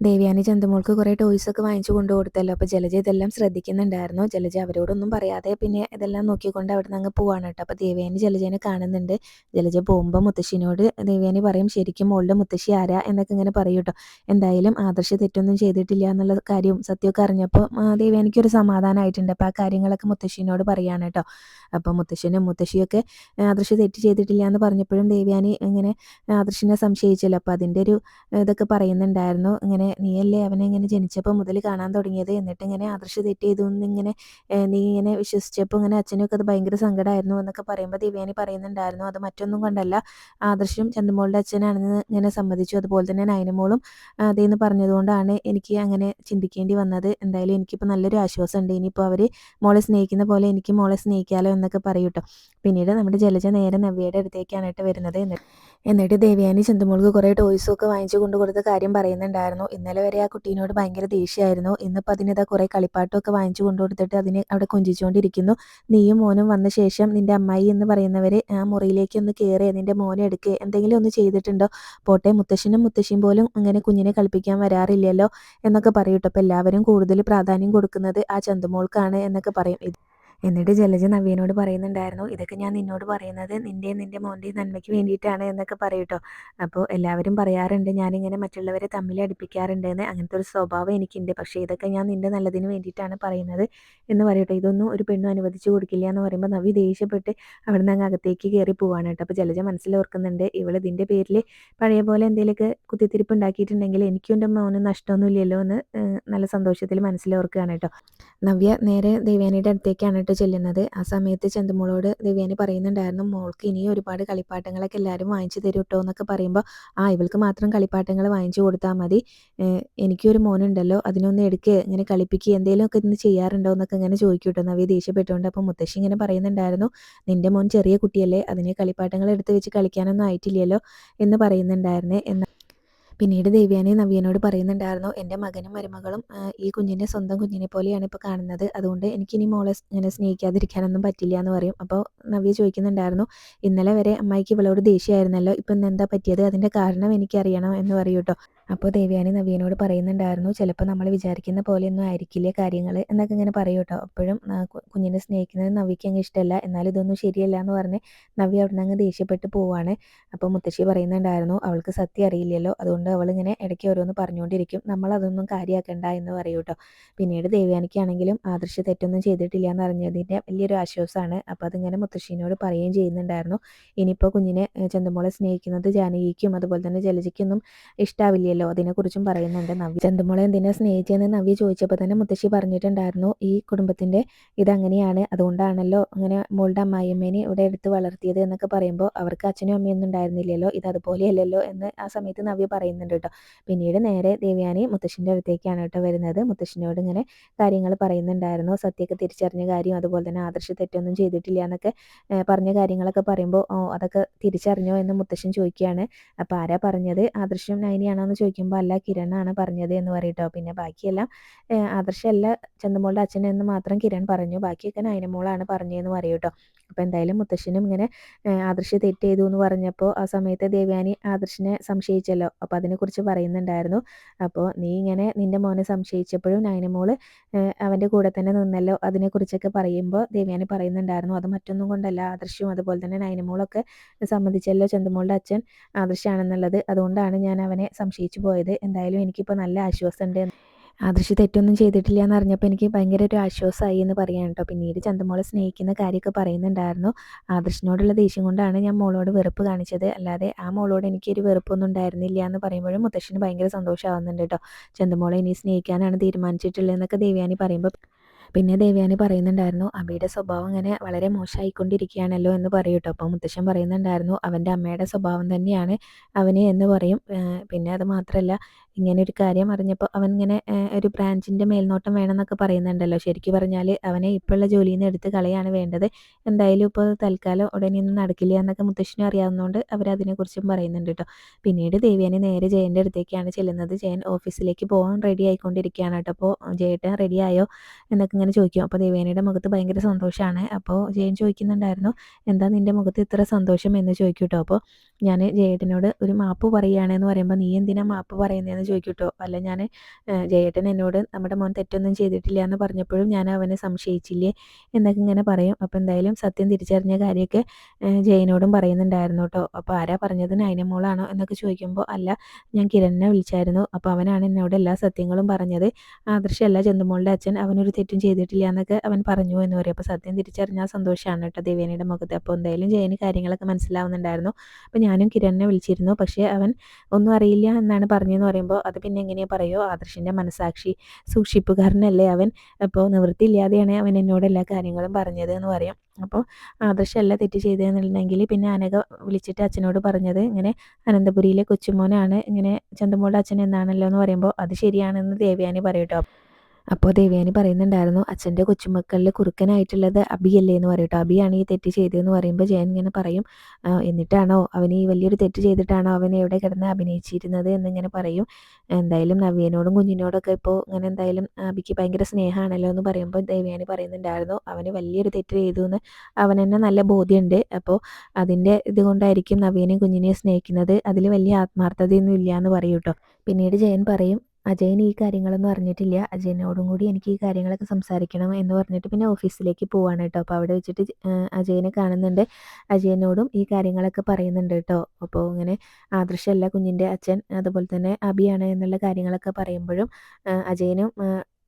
ദേവയാനി ചന്തുമോൾക്ക് കുറേ ടോയ്സൊക്കെ വാങ്ങിച്ചു കൊണ്ട് കൊടുത്തല്ലോ. അപ്പോൾ ജലജ ഇതെല്ലാം ശ്രദ്ധിക്കുന്നുണ്ടായിരുന്നു. ജലജ അവരോടൊന്നും പറയാതെ പിന്നെ ഇതെല്ലാം നോക്കിക്കൊണ്ട് അവിടുന്ന് അങ്ങ് പോവാണ് കേട്ടോ. അപ്പോൾ ദേവയാനി ജലജേനെ കാണുന്നുണ്ട്. ജലജ പോകുമ്പോൾ മുത്തശ്ശിനോട് ദേവയാനി പറയും, ശരിക്കും മോളുടെ മുത്തശ്ശി ആരാ എന്നൊക്കെ ഇങ്ങനെ പറയും കേട്ടോ. എന്തായാലും ആദർശ് തെറ്റൊന്നും ചെയ്തിട്ടില്ല എന്നുള്ള കാര്യം സത്യമൊക്കെ അറിഞ്ഞപ്പോൾ ദേവയാനിക്കൊരു സമാധാനമായിട്ടുണ്ട്. അപ്പോൾ ആ കാര്യങ്ങളൊക്കെ മുത്തശ്ശിനോട് പറയാണ് കേട്ടോ. അപ്പോൾ മുത്തശ്ശനും മുത്തശ്ശിയൊക്കെ ആദർശ് തെറ്റ് ചെയ്തിട്ടില്ല എന്ന് പറഞ്ഞപ്പോഴും ദേവയാനി ഇങ്ങനെ ആദർശിനെ സംശയിച്ചല്ലോ. അപ്പോൾ അതിൻ്റെ ഒരു ഇതൊക്കെ പറയുന്നുണ്ടായിരുന്നു. ഇങ്ങനെ നീയല്ലേ അവനെ ഇങ്ങനെ ജനിച്ചപ്പോൾ മുതൽ കാണാൻ തുടങ്ങിയത്, എന്നിട്ട് ഇങ്ങനെ ആദർശ് തെറ്റ് ചെയ്തു എന്നിങ്ങനെ നീ ഇങ്ങനെ വിശ്വസിച്ചപ്പോൾ ഇങ്ങനെ അച്ഛനൊക്കെ അത് ഭയങ്കര സങ്കടമായിരുന്നു എന്നൊക്കെ പറയുമ്പോൾ ദേവയാനി പറയുന്നുണ്ടായിരുന്നു, അത് മറ്റൊന്നും കൊണ്ടല്ല, ആദർശും ചന്തുമോളുടെ അച്ഛനാണെന്ന് ഇങ്ങനെ സമ്മതിച്ചു. അതുപോലെ തന്നെ നയനമോളും അതേന്ന് പറഞ്ഞതുകൊണ്ടാണ് എനിക്ക് അങ്ങനെ ചിന്തിക്കേണ്ടി വന്നത്. എന്തായാലും എനിക്കിപ്പോൾ നല്ലൊരു ആശ്വാസമുണ്ട്. ഇനിയിപ്പോൾ അവർ മോളെ സ്നേഹിക്കുന്ന പോലെ എനിക്ക് മോളെ സ്നേഹിക്കാമല്ലോ എന്നൊക്കെ പറയും കേട്ടോ. പിന്നീട് നമ്മുടെ ജലജ നേരെ നവ്യയുടെ അടുത്തേക്കാണ് കേട്ടോ വരുന്നത്. എന്നിട്ട് ദേവയാനി ചന്തുമോൾക്ക് കുറേ ടോയ്സൊക്കെ വാങ്ങിച്ചു കൊണ്ട് കൊടുത്ത കാര്യം പറയുന്നുണ്ടായിരുന്നു. ഇന്നലെ വരെ ആ കുട്ടീനോട് ഭയങ്കര ദേഷ്യമായിരുന്നു. ഇന്നിപ്പോൾ അതിനിതാ കുറേ കളിപ്പാട്ടമൊക്കെ വാങ്ങിച്ചു കൊണ്ട് കൊടുത്തിട്ട് അതിനെ അവിടെ കൊഞ്ചിച്ചുകൊണ്ടിരിക്കുന്നു. നീയും മോനും വന്ന ശേഷം നിൻ്റെ അമ്മായി എന്ന് പറയുന്നവർ ആ മുറിയിലേക്ക് ഒന്ന് കയറി നിൻ്റെ മോനെ എടുക്കുക, എന്തെങ്കിലും ഒന്ന് ചെയ്തിട്ടുണ്ടോ? പോട്ടെ, മുത്തശ്ശനും മുത്തശ്ശിയും പോലും അങ്ങനെ കുഞ്ഞിനെ കളിപ്പിക്കാൻ വരാറില്ലല്ലോ എന്നൊക്കെ പറയും കേട്ടോ. അപ്പോൾ എല്ലാവരും കൂടുതൽ പ്രാധാന്യം കൊടുക്കുന്നത് ആ ചന്തുമോൾക്കാണ് എന്നൊക്കെ പറയും. എന്നിട്ട് ജലജ നവ്യനോട് പറയുന്നുണ്ടായിരുന്നു, ഇതൊക്കെ ഞാൻ നിന്നോട് പറയുന്നത് നിൻ്റെയും നിൻ്റെ മോൻ്റെയും നന്മയ്ക്ക് വേണ്ടിയിട്ടാണ് എന്നൊക്കെ പറയും കേട്ടോ. അപ്പോൾ എല്ലാവരും പറയാറുണ്ട് ഞാനിങ്ങനെ മറ്റുള്ളവരെ തമ്മിൽ അടുപ്പിക്കാറുണ്ടെന്ന്, അങ്ങനത്തെ ഒരു സ്വഭാവം എനിക്കുണ്ട്, പക്ഷേ ഇതൊക്കെ ഞാൻ നിൻ്റെ നല്ലതിന് വേണ്ടിയിട്ടാണ് പറയുന്നത് എന്ന് പറയും കേട്ടോ. ഇതൊന്നും ഒരു പെണ്ണും അനുവദിച്ചു കൊടുക്കില്ല എന്ന് പറയുമ്പോൾ നവ്യ ദേഷ്യപ്പെട്ട് അവിടുന്ന് അങ്ങ് അകത്തേക്ക് കയറി പോവാണ് കേട്ടോ. അപ്പോൾ ജലജ മനസ്സിൽ ഓർക്കുന്നുണ്ട്, ഇവൾ ഇതിൻ്റെ പേരിൽ പഴയ പോലെ എന്തെങ്കിലുമൊക്കെ കുത്തിത്തിരിപ്പ് ഉണ്ടാക്കിയിട്ടുണ്ടെങ്കിൽ എനിക്കും എൻ്റെ മോനും നഷ്ടമൊന്നുമില്ലല്ലോ എന്ന് നല്ല സന്തോഷത്തിൽ മനസ്സിലോർക്കുകയാണ് കേട്ടോ. നവ്യ നേരെ ദേവയാനിയുടെ അടുത്തേക്കാണ് കേട്ടോ ചെല്ലുന്നത്. ആ സമയത്ത് ചന്തുമോളോട് ദേവയാനി പറയുന്നുണ്ടായിരുന്നു, മോൾക്ക് ഇനിയും ഒരുപാട് കളിപ്പാട്ടങ്ങളൊക്കെ എല്ലാവരും വാങ്ങിച്ചു തരും കേട്ടോ എന്നൊക്കെ പറയുമ്പോൾ, ഇവൾക്ക് മാത്രം കളിപ്പാട്ടങ്ങൾ വാങ്ങിച്ചു കൊടുത്താൽ മതി, എനിക്കൊരു മോനുണ്ടല്ലോ, അതിനൊന്ന് എടുക്കുക, ഇങ്ങനെ കളിപ്പിക്കുക, എന്തെങ്കിലുമൊക്കെ ഇന്ന് ചെയ്യാറുണ്ടോ എന്നൊക്കെ ഇങ്ങനെ ചോദിക്കും കേട്ടോ നവ്യ ദേഷ്യപ്പെട്ടുകൊണ്ട്. അപ്പോൾ മുത്തശ്ശി ഇങ്ങനെ പറയുന്നുണ്ടായിരുന്നു, നിൻ്റെ മോൻ ചെറിയ കുട്ടിയല്ലേ, അതിനെ കളിപ്പാട്ടങ്ങൾ എടുത്ത് വെച്ച് കളിക്കാനൊന്നും ആയിട്ടില്ലല്ലോ എന്ന് പറയുന്നുണ്ടായിരുന്നേ. പിന്നീട് ദേവയാനി നവ്യനോട് പറയുന്നുണ്ടായിരുന്നു, എൻ്റെ മകനും മരുമകളും ഈ കുഞ്ഞിനെ സ്വന്തം കുഞ്ഞിനെ പോലെയാണ് ഇപ്പോൾ കാണുന്നത്, അതുകൊണ്ട് എനിക്കിനി മോളെ ഇങ്ങനെ സ്നേഹിക്കാതിരിക്കാനൊന്നും പറ്റില്ല എന്ന് പറയും. അപ്പോൾ നവ്യ ചോദിക്കുന്നുണ്ടായിരുന്നു, ഇന്നലെ വരെ അമ്മായിക്ക് ഇവളോട് ദേഷ്യമായിരുന്നല്ലോ, ഇപ്പം ഇന്ന് എന്താ പറ്റിയത്, അതിൻ്റെ കാരണം എനിക്കറിയണം എന്ന് പറയും കേട്ടോ. അപ്പോൾ ദേവയാനി നവ്യനോട് പറയുന്നുണ്ടായിരുന്നു, ചിലപ്പോൾ നമ്മൾ വിചാരിക്കുന്ന പോലെയൊന്നും ആയിരിക്കില്ലേ കാര്യങ്ങൾ എന്നൊക്കെ ഇങ്ങനെ പറയും കേട്ടോ. അപ്പോഴും കുഞ്ഞിനെ സ്നേഹിക്കുന്നത് നവ്യയ്ക്ക് അങ്ങ് ഇഷ്ടമല്ല, എന്നാലും ഇതൊന്നും ശരിയല്ല എന്ന് പറഞ്ഞ് നവ്യ അവിടെ നിന്ന് അങ്ങ് ദേഷ്യപ്പെട്ട് പോവാണ്. അപ്പോൾ മുത്തശ്ശി പറയുന്നുണ്ടായിരുന്നു, അവൾക്ക് സത്യം അറിയില്ലല്ലോ, അതുകൊണ്ട് അവളിങ്ങനെ ഇടയ്ക്ക് ഓരോന്ന് പറഞ്ഞുകൊണ്ടിരിക്കും, നമ്മളതൊന്നും കാര്യമാക്കണ്ട എന്ന് പറയും കേട്ടോ. പിന്നീട് ദേവയാനിക്കാണെങ്കിലും ആദർശ് തെറ്റൊന്നും ചെയ്തിട്ടില്ല എന്ന് അറിഞ്ഞതിൻ്റെ വലിയൊരു ആശ്വാസമാണ്. അപ്പോൾ അതിങ്ങനെ മുത്തശ്ശീനോട് പറയുകയും ചെയ്യുന്നുണ്ടായിരുന്നു, ഇനിയിപ്പോൾ കുഞ്ഞിനെ ചന്തുമോളെ സ്നേഹിക്കുന്നത് ജാനകിക്കും അതുപോലെ തന്നെ ജലജയ്ക്കൊന്നും ഇഷ്ടാവില്ലല്ലോ, അതിനെക്കുറിച്ചും പറയുന്നുണ്ട്. നവ്യ ചന്തുമോളെ എന്തിനാ സ്നേഹിച്ചതെന്ന് നവ്യ ചോദിച്ചപ്പോൾ തന്നെ മുത്തശ്ശി പറഞ്ഞിട്ടുണ്ടായിരുന്നു, ഈ കുടുംബത്തിൻ്റെ ഇതങ്ങനെയാണ്, അതുകൊണ്ടാണല്ലോ അങ്ങനെ മോളുടെ അമ്മായിയമ്മേനെ ഇവിടെ എടുത്ത് വളർത്തിയത് എന്നൊക്കെ പറയുമ്പോൾ, അവർക്ക് അച്ഛനും അമ്മയൊന്നും ഉണ്ടായിരുന്നില്ലല്ലോ, ഇത് അതുപോലെയല്ലല്ലോ എന്ന് ആ സമയത്ത് നവ്യ പറയുന്നുണ്ട് കേട്ടോ. പിന്നീട് നേരെ ദേവയാനി മുത്തശ്ശിൻ്റെ അടുത്തേക്കാണ് കേട്ടോ വരുന്നത്. മുത്തശ്ശിനോട് ഇങ്ങനെ കാര്യങ്ങൾ പറയുന്നുണ്ടായിരുന്നു, സത്യമൊക്കെ തിരിച്ചറിഞ്ഞ കാര്യം, അതുപോലെ തന്നെ ആദർശ് തെറ്റൊന്നും ചെയ്തിട്ടില്ല എന്നൊക്കെ പറഞ്ഞ കാര്യങ്ങളൊക്കെ പറയുമ്പോൾ, അതൊക്കെ തിരിച്ചറിഞ്ഞോ എന്ന് മുത്തശ്ശൻ ചോദിക്കുകയാണ്. അപ്പോൾ ആരാ പറഞ്ഞത്, ആദർശം നയനിയാണോ എന്ന് ചോദിക്കുമ്പോൾ, അല്ല കിരണാണ് പറഞ്ഞത് എന്ന് പറയട്ടോ. പിന്നെ ബാക്കിയെല്ലാം ആദർശമല്ല ചന്തുമോളുടെ അച്ഛൻ എന്ന് മാത്രം കിരൺ പറഞ്ഞു, ബാക്കിയൊക്കെ നയനമോളാണ് പറഞ്ഞതെന്ന് പറയും കേട്ടോ. അപ്പോൾ എന്തായാലും മുത്തശ്ശനും ഇങ്ങനെ ആദർശ് തെറ്റ് ചെയ്തു എന്ന് പറഞ്ഞപ്പോൾ ആ സമയത്ത് ദേവയാനി ആദർശിനെ സംശയിച്ചല്ലോ, അപ്പോൾ അതിനെക്കുറിച്ച് പറയുന്നുണ്ടായിരുന്നു. അപ്പോൾ നീ ഇങ്ങനെ നിൻ്റെ മോനെ സംശയിച്ചപ്പോഴും നയനമോള് അവൻ്റെ കൂടെ തന്നെ നിന്നല്ലോ, അതിനെക്കുറിച്ചൊക്കെ പറയുമ്പോൾ ദേവയാനി പറയുന്നുണ്ടായിരുന്നു, അത് മറ്റൊന്നും കൊണ്ടല്ല, ആദർശവും അതുപോലെ തന്നെ നയനമോളൊക്കെ സമ്മതിച്ചല്ലോ ചന്തുമോളുടെ അച്ഛൻ ആദർശാണെന്നുള്ളത്, അതുകൊണ്ടാണ് ഞാൻ അവനെ സംശയിച്ചു പോയത്, എന്തായാലും എനിക്കിപ്പോൾ നല്ല ആശ്വാസമുണ്ട്. ആദർശ് തെറ്റൊന്നും ചെയ്തിട്ടില്ല എന്ന് അറിഞ്ഞപ്പോൾ എനിക്ക് ഭയങ്കര ഒരു ആശ്വാസമായി എന്ന് പറയാൻ കേട്ടോ. പിന്നീട് ചന്തുമോളെ സ്നേഹിക്കുന്ന കാര്യമൊക്കെ പറയുന്നുണ്ടായിരുന്നു, ആദർശിനോടുള്ള ദേഷ്യം കൊണ്ടാണ് ഞാൻ മോളോട് വെറുപ്പ് കാണിച്ചത്, അല്ലാതെ ആ മോളോട് എനിക്കൊരു വെറുപ്പൊന്നും ഉണ്ടായിരുന്നില്ല എന്ന് പറയുമ്പോഴും മുത്തശ്ശന് ഭയങ്കര സന്തോഷമാവുന്നുണ്ട് കേട്ടോ. ചന്തുമോളെ ഇനി സ്നേഹിക്കാനാണ് തീരുമാനിച്ചിട്ടുള്ളതെന്നൊക്കെ ദേവയാനി പറയുമ്പോൾ, പിന്നെ ദേവയാനി പറയുന്നുണ്ടായിരുന്നു, അബിയുടെ സ്വഭാവം അങ്ങനെ വളരെ മോശമായിക്കൊണ്ടിരിക്കുകയാണല്ലോ എന്ന് പറയും കേട്ടോ. അപ്പോൾ മുത്തശ്ശൻ പറയുന്നുണ്ടായിരുന്നു, അവൻ്റെ അമ്മയുടെ സ്വഭാവം തന്നെയാണ് അവന് എന്ന് പറയും. പിന്നെ അത് മാത്രമല്ല, ഇങ്ങനെ ഒരു കാര്യം അറിഞ്ഞപ്പോൾ അവൻ ഇങ്ങനെ ഒരു ബ്രാഞ്ചിൻ്റെ മേൽനോട്ടം വേണമെന്നൊക്കെ പറയുന്നുണ്ടല്ലോ, ശരിക്കും പറഞ്ഞാൽ അവനെ ഇപ്പോഴുള്ള ജോലിയിൽ നിന്ന് എടുത്ത് കളയാണ് വേണ്ടത്, എന്തായാലും ഇപ്പോൾ തൽക്കാലം ഉടനെയൊന്നും നടക്കില്ല എന്നൊക്കെ മുത്തശ്ശനും അറിയാവുന്നതുകൊണ്ട് അവരതിനെക്കുറിച്ചും പറയുന്നുണ്ട് കേട്ടോ. പിന്നീട് ദേവയാനി നേരെ ജയൻ്റെ അടുത്തേക്കാണ് ചെല്ലുന്നത്. ജയൻ ഓഫീസിലേക്ക് പോകാൻ റെഡി ആയിക്കൊണ്ടിരിക്കുകയാണ് കേട്ടോ. അപ്പോൾ ജയേട്ടൻ റെഡിയായോ എന്നൊക്കെ അങ്ങനെ ചോദിക്കും. അപ്പോൾ ദേവേനയുടെ മുഖത്ത് ഭയങ്കര സന്തോഷമാണ്. അപ്പോൾ ജയൻ ചോദിക്കുന്നുണ്ടായിരുന്നു, എന്താ നിൻ്റെ മുഖത്ത് ഇത്ര സന്തോഷം എന്ന് ചോദിക്കും കേട്ടോ. അപ്പോൾ ഞാൻ ജയേട്ടനോട് ഒരു മാപ്പ് പറയുകയാണെന്ന് പറയുമ്പോൾ, നീ എന്തിനാ മാപ്പ് പറയുന്നതെന്ന് ചോദിക്കും കേട്ടോ. അല്ല ഞാൻ ജയേട്ടൻ എന്നോട് നമ്മുടെ മോൻ തെറ്റൊന്നും ചെയ്തിട്ടില്ല എന്ന് പറഞ്ഞപ്പോഴും ഞാൻ അവനെ സംശയിച്ചില്ലേ എന്നൊക്കെ ഇങ്ങനെ പറയും. അപ്പോൾ എന്തായാലും സത്യം തിരിച്ചറിഞ്ഞ കാര്യമൊക്കെ ജയനോടും പറയുന്നുണ്ടായിരുന്നു കേട്ടോ. അപ്പോൾ ആരാ പറഞ്ഞത്, നൈന മോളാണോ എന്നൊക്കെ ചോദിക്കുമ്പോൾ, അല്ല ഞാൻ കിരണിനെ വിളിച്ചായിരുന്നു, അപ്പോൾ അവനാണ് എന്നോട് എല്ലാ സത്യങ്ങളും പറഞ്ഞത്. ആദർശമല്ല ചന്തുമോളുടെ അച്ഛൻ, അവനൊരു തെറ്റും ചെയ്തിട്ടില്ല എന്നൊക്കെ അവൻ പറഞ്ഞു എന്ന് പറയും. അപ്പോൾ സത്യം തിരിച്ചറിഞ്ഞാൽ സന്തോഷമാണ് കേട്ടോ ദേവേനയുടെ മുഖത്ത്. അപ്പോൾ എന്തായാലും ജയന് കാര്യങ്ങളൊക്കെ മനസ്സിലാവുന്നുണ്ടായിരുന്നു. അപ്പോൾ ഞാനും കിരണിനെ വിളിച്ചിരുന്നു, പക്ഷേ അവൻ ഒന്നും അറിയില്ല എന്നാണ് പറഞ്ഞതെന്ന് പറയുമ്പോൾ, അത് പിന്നെ എങ്ങനെയാ പറയുമോ, ആദർശിൻ്റെ മനസാക്ഷി സൂക്ഷിപ്പുകാരനല്ലേ അവൻ, അപ്പോൾ നിവൃത്തിയില്ലാതെയാണ് അവൻ എന്നോട് എല്ലാ കാര്യങ്ങളും പറഞ്ഞത് എന്ന് പറയും. അപ്പോൾ ആദർശമല്ല തെറ്റ് ചെയ്തതെന്നുണ്ടെങ്കിൽ പിന്നെ അനഘ വിളിച്ചിട്ട് അച്ഛനോട് പറഞ്ഞത് ഇങ്ങനെ അനന്തപുരിയിലെ കൊച്ചുമോനാണ് ഇങ്ങനെ ചന്തുമോളുടെ അച്ഛൻ എന്നാണല്ലോ എന്ന് പറയുമ്പോൾ, അത് ശരിയാണെന്ന് ദേവയാനി പറയും കേട്ടോ. അപ്പോൾ ദേവയാനി പറയുന്നുണ്ടായിരുന്നു, അച്ഛൻ്റെ കൊച്ചുമക്കളിൽ കുറുക്കനായിട്ടുള്ളത് അബിയല്ലേ എന്ന് പറയും കേട്ടോ. അബിയാണ് ഈ തെറ്റ് ചെയ്തതെന്ന് പറയുമ്പോൾ ജയൻ ഇങ്ങനെ പറയും, എന്നിട്ടാണോ അവൻ ഈ വലിയൊരു തെറ്റ് ചെയ്തിട്ടാണോ അവൻ എവിടെ കിടന്ന് അഭിനയിച്ചിരുന്നത് എന്നിങ്ങനെ പറയും. എന്തായാലും നവ്യനോടും കുഞ്ഞിനോടൊക്കെ ഇപ്പോൾ ഇങ്ങനെ എന്തായാലും അബിക്ക് ഭയങ്കര സ്നേഹമാണല്ലോ എന്ന് പറയുമ്പോൾ ദേവയാനി പറയുന്നുണ്ടായിരുന്നു, അവന് വലിയൊരു തെറ്റ് ചെയ്തു എന്ന് അവൻ തന്നെ നല്ല ബോധ്യമുണ്ട്. അപ്പോൾ അതിൻ്റെ ഇതുകൊണ്ടായിരിക്കും നവ്യനെയും കുഞ്ഞിനെയും സ്നേഹിക്കുന്നത്, അതിൽ വലിയ ആത്മാർത്ഥതയൊന്നും ഇല്ല എന്ന് പറയും കേട്ടോ. പിന്നീട് ജയൻ പറയും, അജയന് ഈ കാര്യങ്ങളൊന്നും അറിഞ്ഞിട്ടില്ല, അജയനോടും കൂടി എനിക്ക് ഈ കാര്യങ്ങളൊക്കെ സംസാരിക്കണം എന്ന് പറഞ്ഞിട്ട് പിന്നെ ഓഫീസിലേക്ക് പോവാണ് കേട്ടോ. അപ്പോൾ അവിടെ വെച്ചിട്ട് അജയനെ കാണുന്നുണ്ട്. അജയനോടും ഈ കാര്യങ്ങളൊക്കെ പറയുന്നുണ്ട് കേട്ടോ. അപ്പോൾ ഇങ്ങനെ ആദർശമല്ല കുഞ്ഞിൻ്റെ അച്ഛൻ, അതുപോലെ തന്നെ അബിയാണ് എന്നുള്ള കാര്യങ്ങളൊക്കെ പറയുമ്പോഴും അജയനും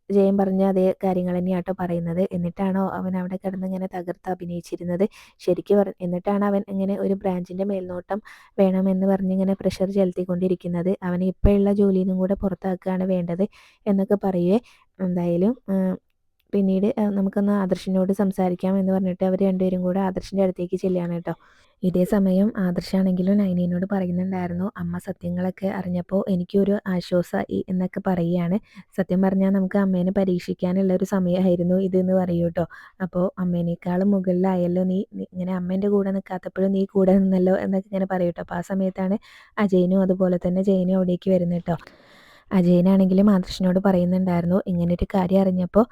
ജയൻ പറഞ്ഞ അതേ കാര്യങ്ങൾ തന്നെയാട്ടോ പറയുന്നത്. എന്നിട്ടാണോ അവൻ അവിടെ കിടന്ന് ഇങ്ങനെ തകർത്ത് അഭിനയിച്ചിരുന്നത്, ശരിക്കും എന്നിട്ടാണ് അവൻ ഇങ്ങനെ ഒരു ബ്രാഞ്ചിൻ്റെ മേൽനോട്ടം വേണമെന്ന് പറഞ്ഞ് ഇങ്ങനെ പ്രഷർ ചെലുത്തിക്കൊണ്ടിരിക്കുന്നത്, അവന് ഇപ്പോഴുള്ള ജോലിയിൽ നിന്നും കൂടെ പുറത്താക്കുകയാണ് വേണ്ടത് എന്നൊക്കെ പറയുവേ. എന്തായാലും പിന്നീട് നമുക്കൊന്ന് ആദർശിനോട് സംസാരിക്കാം എന്ന് പറഞ്ഞിട്ട് അവർ രണ്ടുപേരും കൂടെ ആദർശിൻ്റെ അടുത്തേക്ക് ചെല്ലുകയാണ് കേട്ടോ. ഇതേ സമയം ആദർശാണെങ്കിലും നൈനയോട് പറയുന്നുണ്ടായിരുന്നു, അമ്മ സത്യങ്ങളൊക്കെ അറിഞ്ഞപ്പോൾ എനിക്കൊരു ആശ്വാസമായി എന്നൊക്കെ പറയുകയാണ്. സത്യം പറഞ്ഞാൽ നമുക്ക് അമ്മേനെ പരീക്ഷിക്കാനുള്ള ഒരു സമയമായിരുന്നു ഇതെന്ന് പറയൂ കേട്ടോ. അപ്പോൾ അമ്മേനേക്കാളും മുകളിലായല്ലോ നീ, ഇങ്ങനെ അമ്മേൻ്റെ കൂടെ നിൽക്കാത്തപ്പോഴും നീ കൂടെ നിന്നല്ലോ എന്നൊക്കെ ഇങ്ങനെ പറയൂ കേട്ടോ. അപ്പോൾ ആ സമയത്താണ് അജയനും അതുപോലെ തന്നെ ജയനും അവിടേക്ക് വരുന്നത് കേട്ടോ. അജയനാണെങ്കിലും ആദർശിനോട് പറയുന്നുണ്ടായിരുന്നു, ഇങ്ങനൊരു കാര്യം അറിഞ്ഞപ്പോൾ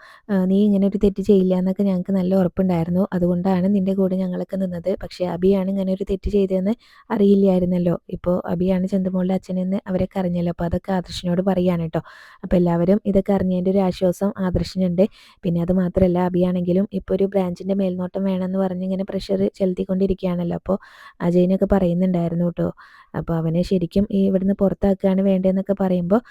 നീ ഇങ്ങനൊരു തെറ്റ് ചെയ്യില്ല എന്നൊക്കെ ഞങ്ങൾക്ക് നല്ല ഉറപ്പുണ്ടായിരുന്നു, അതുകൊണ്ടാണ് നിൻ്റെ കൂടെ ഞങ്ങളൊക്കെ നിന്നത്. പക്ഷേ അബിയാണ് ഇങ്ങനെ ഒരു തെറ്റ് ചെയ്തതെന്ന് അറിയില്ലായിരുന്നല്ലോ, ഇപ്പോൾ അബിയാണ് ചന്തുമോളുടെ അച്ഛനെന്ന് അവരൊക്കെ അറിഞ്ഞല്ലോ. അപ്പോൾ അതൊക്കെ ആദർശിനോട് പറയുകയാണ് കേട്ടോ. അപ്പോൾ എല്ലാവരും ഇതൊക്കെ അറിഞ്ഞതിൻ്റെ ഒരു ആശ്വാസം ആദർശിനുണ്ട്. പിന്നെ അത് മാത്രമല്ല, അബിയാണെങ്കിലും ഇപ്പോൾ ഒരു ബ്രാഞ്ചിൻ്റെ മേൽനോട്ടം വേണമെന്ന് പറഞ്ഞ് ഇങ്ങനെ പ്രഷർ ചെലുത്തിക്കൊണ്ടിരിക്കുകയാണല്ലോ. അപ്പോൾ അജയനൊക്കെ പറയുന്നുണ്ടായിരുന്നു കേട്ടോ. അപ്പോൾ അവനെ ശരിക്കും ഈ ഇവിടുന്ന് പുറത്താക്കുകയാണ് വേണ്ടതെന്നൊക്കെ പറയുമ്പോൾ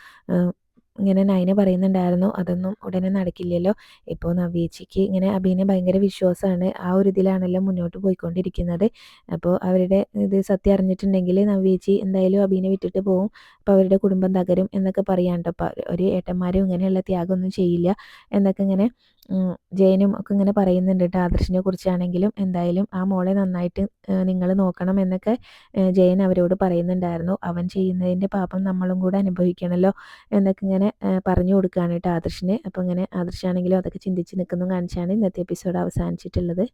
ഇങ്ങനെ നൈന പറയുന്നുണ്ടായിരുന്നു, അതൊന്നും ഉടനെ നടക്കില്ലല്ലോ, ഇപ്പോൾ നവ്യേച്ചിക്ക് ഇങ്ങനെ അബീനെ ഭയങ്കര വിശ്വാസമാണ്, ആ ഒരു ഇതിലാണല്ലോ മുന്നോട്ട് പോയിക്കൊണ്ടിരിക്കുന്നത്. അപ്പോൾ അവരുടെ ഇത് സത്യം അറിഞ്ഞിട്ടുണ്ടെങ്കിൽ നവ്യേച്ചി എന്തായാലും അബീനെ വിട്ടിട്ട് പോകും, അപ്പോൾ അവരുടെ കുടുംബം തകരും എന്നൊക്കെ പറയാണ്ട്. അപ്പോൾ ഒരു ഏട്ടന്മാരും ഇങ്ങനെയുള്ള ത്യാഗമൊന്നും ചെയ്യില്ല എന്നൊക്കെ ഇങ്ങനെ ജയനും ഒക്കെ ഇങ്ങനെ പറയുന്നുണ്ട് കേട്ടോ. ആദർശിനെ കുറിച്ചാണെങ്കിലും എന്തായാലും ആ മോളെ നന്നായിട്ട് നിങ്ങൾ നോക്കണം എന്നൊക്കെ ജയൻ അവരോട് പറയുന്നുണ്ടായിരുന്നു. അവൻ ചെയ്യുന്നതിൻ്റെ പാപം നമ്മളും കൂടെ അനുഭവിക്കണമല്ലോ എന്നൊക്കെ ഇങ്ങനെ പറഞ്ഞു കൊടുക്കുകയാണ് കേട്ടോ ആദർശിന്. അപ്പോൾ ഇങ്ങനെ ആദർശാണെങ്കിലും അതൊക്കെ ചിന്തിച്ച് നിൽക്കുന്നു കാണിച്ചാണ് ഇന്നത്തെ എപ്പിസോഡ് അവസാനിച്ചിട്ടുള്ളത്.